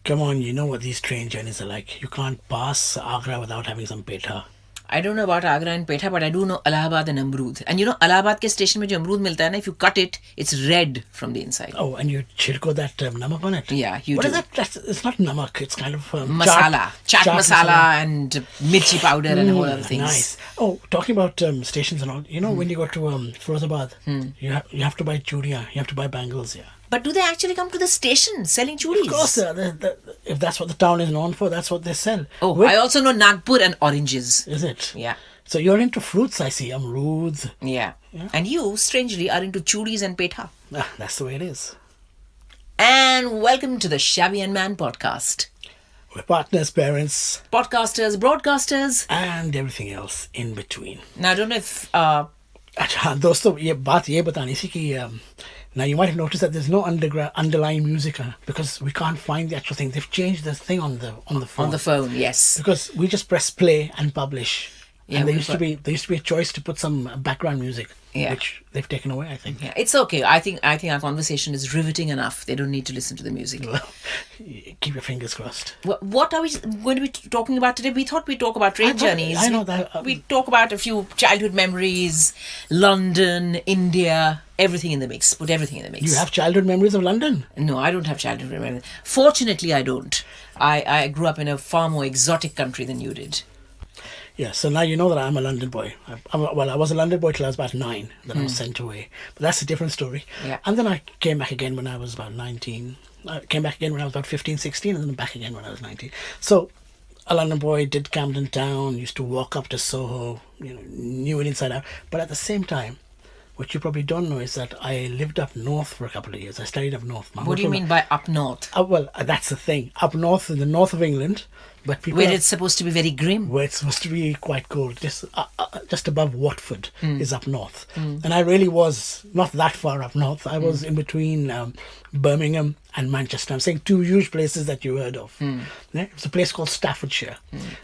Come on, you know what these train journeys are like. You can't pass Agra without having some petha. I don't know about Agra and Petha, but I do know Allahabad and Amrud. And you know, Allahabad ke station mein jo Amrud milta hai na, if you cut it, it's red from the inside. Oh, and you chirko that namak on it? Yeah, you What do. is that? It's not namak. It's kind of Masala. Chaat masala and mirchi powder and a whole other things. Nice. Oh, talking about stations and all, you know, when you go to Firozabad, you have to buy churiya. You have to buy bangles, yeah. But do they actually come to the station selling churis? Of course, if that's what the town is known for, that's what they sell. Oh, I also know Nagpur and oranges. Is it? Yeah. So you're into fruits, I see. Amrood. Yeah. And you, strangely, are into churis and petha. That's the way it is. And welcome to the Shabby and Man podcast. We're partners, parents. Podcasters, broadcasters. And everything else in between. Now, I don't know if... अच्छा दोस्तों ये बात ये बतानी थी कि now you might have noticed that there's no underlying music because we can't find the actual thing. They've changed the thing on the phone. On the phone, yes. Because we just press play and publish. Yeah, and there used to be a choice to put some background music, which they've taken away, I think. Yeah, it's okay. I think our conversation is riveting enough. They don't need to listen to the music. Well, keep your fingers crossed. What are we going to be talking about today? We thought we'd talk about train journeys. I know that. We talk about a few childhood memories, London, India, everything in the mix. Put everything in the mix. You have childhood memories of London? No, I don't have childhood memories. Fortunately, I don't. I grew up in a far more exotic country than you did. Yeah, so now you know that I'm a London boy. I was a London boy till I was about 9. Then I was sent away. But that's a different story. Yeah. And then I came back again when I was about 19. I came back again when I was about 15, 16, and then back again when I was 19. So a London boy, did Camden Town, used to walk up to Soho, knew it inside out. But at the same time, what you probably don't know is that I lived up north for a couple of years. I studied up north. What do you mean by up north? That's the thing. Up north, in the north of England. But where it's supposed to be very grim. Where it's supposed to be quite cold. Just above Watford is up north. And I really was not that far up north. I was in between Birmingham and Manchester. I'm saying two huge places that you heard of. Yeah? It's a place called Staffordshire.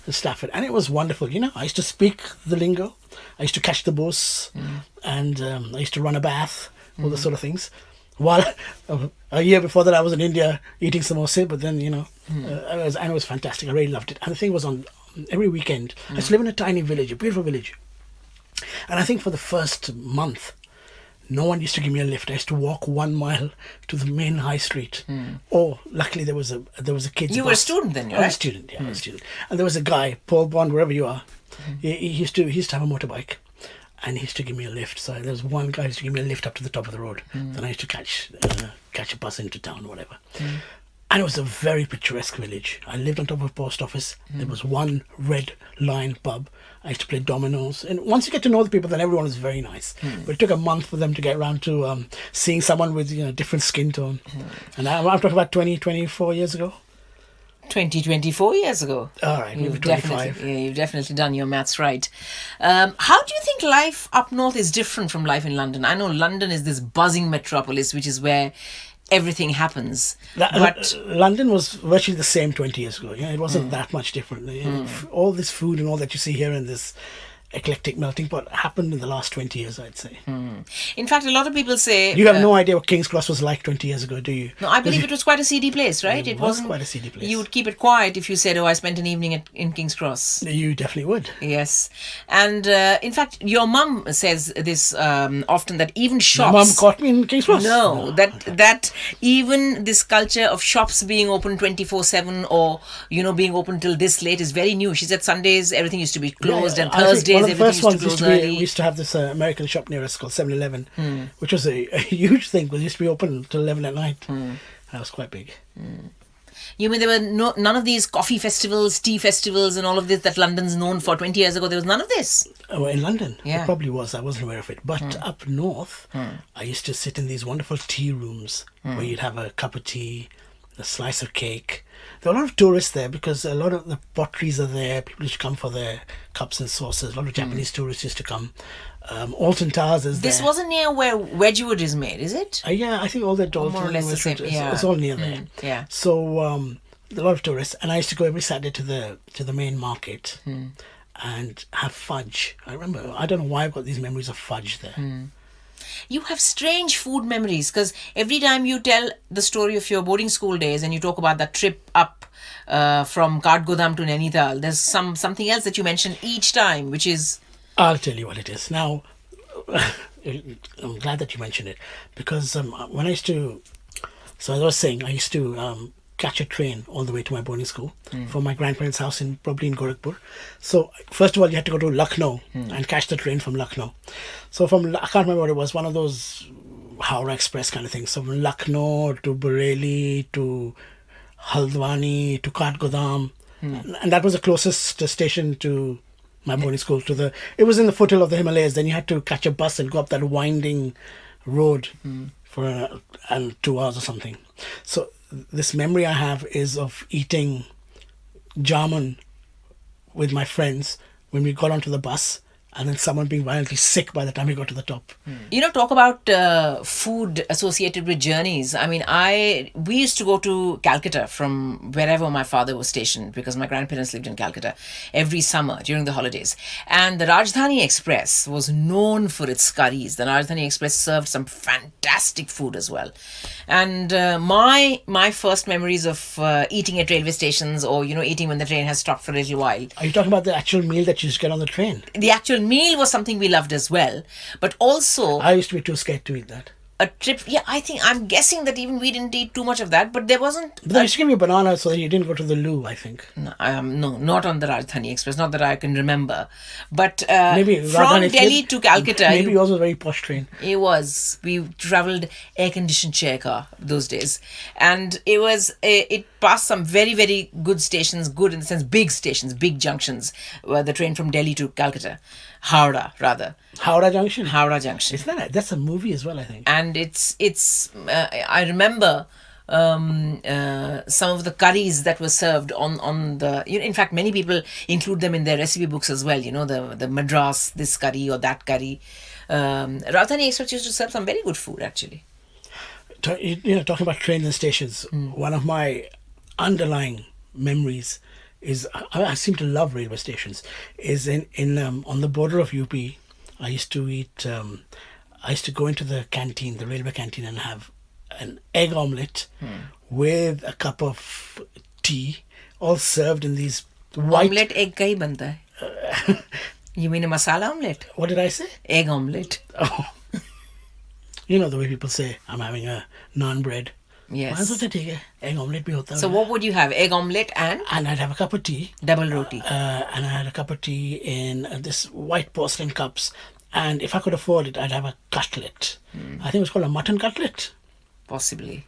Stafford. And it was wonderful. I used to speak the lingo. I used to catch the bus. And I used to run a bath. All the sort of things. While a year before that, I was in India eating samosa, but then, it was fantastic. I really loved it. And the thing was, on every weekend, I used to live in a tiny village, a beautiful village. And I think for the first month, no one used to give me a lift. I used to walk 1 mile to the main high street. Or luckily there was a kid's You bus. were a student then, right? I was a student, yeah, I was a student. And there was a guy, Paul Bond, wherever you are. He used to have a motorbike. And he used to give me a lift. So there was one guy who used to give me a lift up to the top of the road. Then I used to catch a bus into town or whatever. And it was a very picturesque village. I lived on top of a post office. There was one red line pub. I used to play dominoes. And once you get to know the people, then everyone was very nice. But it took a month for them to get around to seeing someone with different skin tone. And I'm talking about 24 years ago. 24 years ago. All right, maybe 25. You've definitely done your maths right. How do you think life up north is different from life in London? I know London is this buzzing metropolis, which is where everything happens. But London was virtually the same 20 years ago. It wasn't that much different. All this food and all that you see here in this eclectic melting pot happened in the last 20 years, I'd say. In fact, a lot of people say... You have no idea what King's Cross was like 20 years ago, do you? No, I believe it was quite a seedy place, right? It wasn't quite a seedy place. You would keep it quiet if you said, I spent an evening in King's Cross. You definitely would. Yes. And in fact, your mum says this often, that even shops... My mum caught me in King's Cross. No, that even this culture of shops being open 24/7 or, being open till this late is very new. She said Sundays, everything used to be closed, and Thursdays, everything used to close early. We used to have this American shop near us called 7-Eleven, which was a huge thing because it used to be open till 11 at night. That was quite big. You mean there were none of these coffee festivals, tea festivals and all of this that London's known for? 20 years ago, there was none of this? Oh, in London? Yeah. There probably was. I wasn't aware of it. But up north, I used to sit in these wonderful tea rooms where you'd have a cup of tea, a slice of cake. There were a lot of tourists there because a lot of the potteries are there. People used to come for their cups and saucers. A lot of Japanese tourists used to come. Alton Towers is there. This wasn't near where Wedgwood is made, is it? Yeah, I think all that Dalton, more or less the same. Yeah. It's all near there. Yeah. So a lot of tourists, and I used to go every Saturday to the main market and have fudge. I remember. I don't know why I've got these memories of fudge there. You have strange food memories, because every time you tell the story of your boarding school days and you talk about that trip up from Kathgodam to Nainital, there's something else that you mention each time, which is... I'll tell you what it is. Now, I'm glad that you mentioned it, because when I used to... So as I was saying, I used to catch a train all the way to my boarding school from my grandparents' house probably in Gorakhpur. So first of all, you had to go to Lucknow and catch the train from Lucknow. So I can't remember what it was, one of those Howrah Express kind of things. So from Lucknow to Bareilly to Haldwani to Kathgodam, and that was the closest station to my boarding school. It was in the foothill of the Himalayas. Then you had to catch a bus and go up that winding road for 2 hours or something. So this memory I have is of eating jamun with my friends when we got onto the bus, and then someone being violently sick by the time we got to the top. Talk about food associated with journeys. I mean, we used to go to Calcutta from wherever my father was stationed, because my grandparents lived in Calcutta, every summer during the holidays. And the Rajdhani Express was known for its curries. The Rajdhani Express served some fantastic food as well. And my first memories of eating at railway stations, or eating when the train has stopped for a little while. Are you talking about the actual meal that you used to get on the train? The actual meal was something we loved as well, but also I used to be too scared to eat that. A trip, I'm guessing that even we didn't eat too much of that, but there wasn't... But they used to give you a banana so that you didn't go to the loo, I think. No, not on the Rajdhani Express, not that I can remember. But maybe from Delhi to Calcutta... Maybe it was a very posh train. It was. We travelled air-conditioned chair car those days. And it passed some very, very good stations, good in the sense big stations, big junctions, the train from Delhi to Calcutta. Howrah, rather. Howrah Junction? Howrah Junction. That's a movie as well, I think. And it's I remember some of the curries that were served on the... in fact, many people include them in their recipe books as well. The Madras, this curry or that curry. Rajdhani Express used to serve some very good food, actually. Talking about trains and stations, one of my underlying memories is, I seem to love railway stations, is in on the border of UP. I used to go into the canteen, the railway canteen, and have an egg omelette with a cup of tea, all served in these white... Omelette egg ka hi banta hai. You mean a masala omelette? What did I say? Egg omelette. Oh. You know the way people say, I'm having a naan bread. Yes. Egg omelette bhi hota. So what would you have? Egg omelette and? And I'd have a cup of tea. Double roti. And I had a cup of tea in this white porcelain cups. And if I could afford it, I'd have a cutlet. I think it was called a mutton cutlet. Possibly.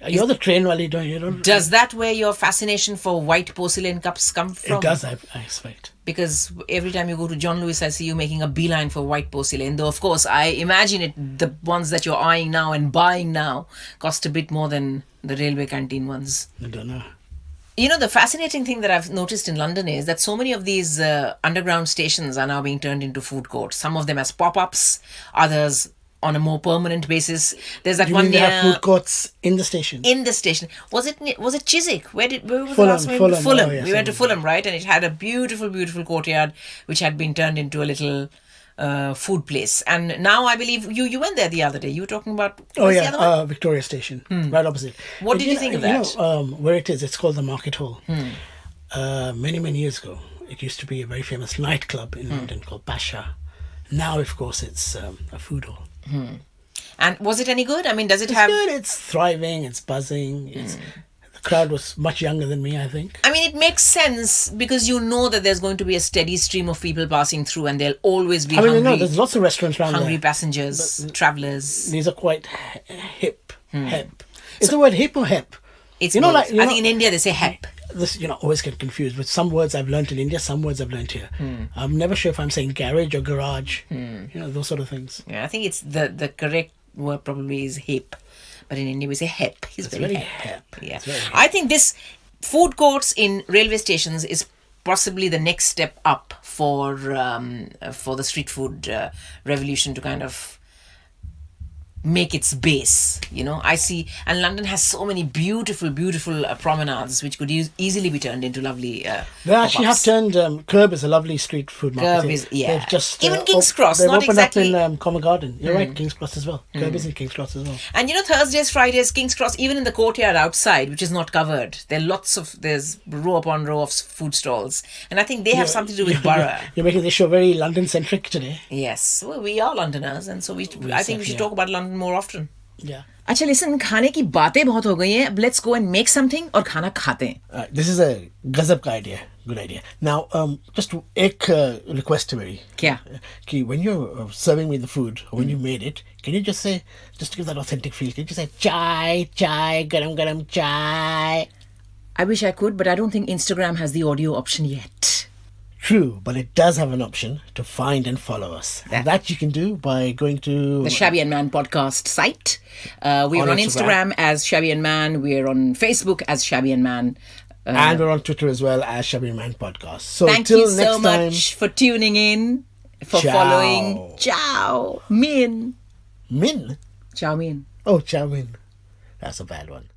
You're the train wali, you don't... Does that where your fascination for white porcelain cups come from? It does, I expect. Because every time you go to John Lewis, I see you making a beeline for white porcelain. Though, of course, I imagine the ones that you're eyeing now and buying now cost a bit more than the railway canteen ones. I don't know. The fascinating thing that I've noticed in London is that so many of these underground stations are now being turned into food courts. Some of them as pop-ups, others on a more permanent basis. There's that one near... They have food courts in the station? In the station. Was it Chiswick? Where was Fulham, the last one? Fulham. Oh, yes, we went to Fulham, right? And it had a beautiful, beautiful courtyard which had been turned into a little food place. And now I believe you went there the other day. You were talking about... Victoria Station, right opposite. What did you think of that? Where it is, it's called the Market Hall. Many, many years ago, it used to be a very famous nightclub in London called Pasha. Now, of course, it's a food hall. And was it any good? I mean, it's good. It's thriving. It's buzzing. The crowd was much younger than me, I think. I mean, it makes sense because you know that there's going to be a steady stream of people passing through, and there'll always be hungry. There's lots of restaurants around hungry there. Passengers, travellers. These are quite hip. Hep. Is the word hip or hep? It's both. I think in India they say hep. This, always get confused with some words I've learnt in India, some words I've learnt here. I'm never sure if I'm saying garage or garage, those sort of things. Yeah, I think it's the correct word probably is hip, but in India we say hep. He's very hep. Yeah, I think this food courts in railway stations is possibly the next step up for the street food revolution to kind of make its base. I see, and London has so many beautiful, beautiful promenades which could easily be turned into lovely. They actually have turned Curb is a lovely street food market. Curb is, yeah. They've just Even King's Cross, they've not opened exactly. up in Covent Garden. You're right, King's Cross as well. Curb is in King's Cross as well. And Thursdays, Fridays, King's Cross, even in the courtyard outside, which is not covered, there's row upon row of food stalls, and I think they have something to do with borough. You're making this show very London centric today. Yes, well, we are Londoners, and so I think we should talk about London more often. Yeah. अच्छा listen, खाने की बातें बहुत हो गई हैं. Let's go and make something और खाना खाते हैं. This is a गजब का idea. Good idea. Now, just एक request है मेरी. क्या? कि when you're serving me the food, or when you made it, can you just say, just to give that authentic feel, can you just say, chai, chai, garam, garam, chai? I wish I could, but I don't think Instagram has the audio option yet. True, but it does have an option to find and follow us. And that you can do by going to the Shabby and Man podcast site. We're on Instagram as Shabby and Man. We're on Facebook as Shabby and Man. And we're on Twitter as well as Shabby and Man podcast. So thank you so much for tuning in, for following. Ciao. Min. Min? Ciao Min. Oh, Ciao Min. That's a bad one.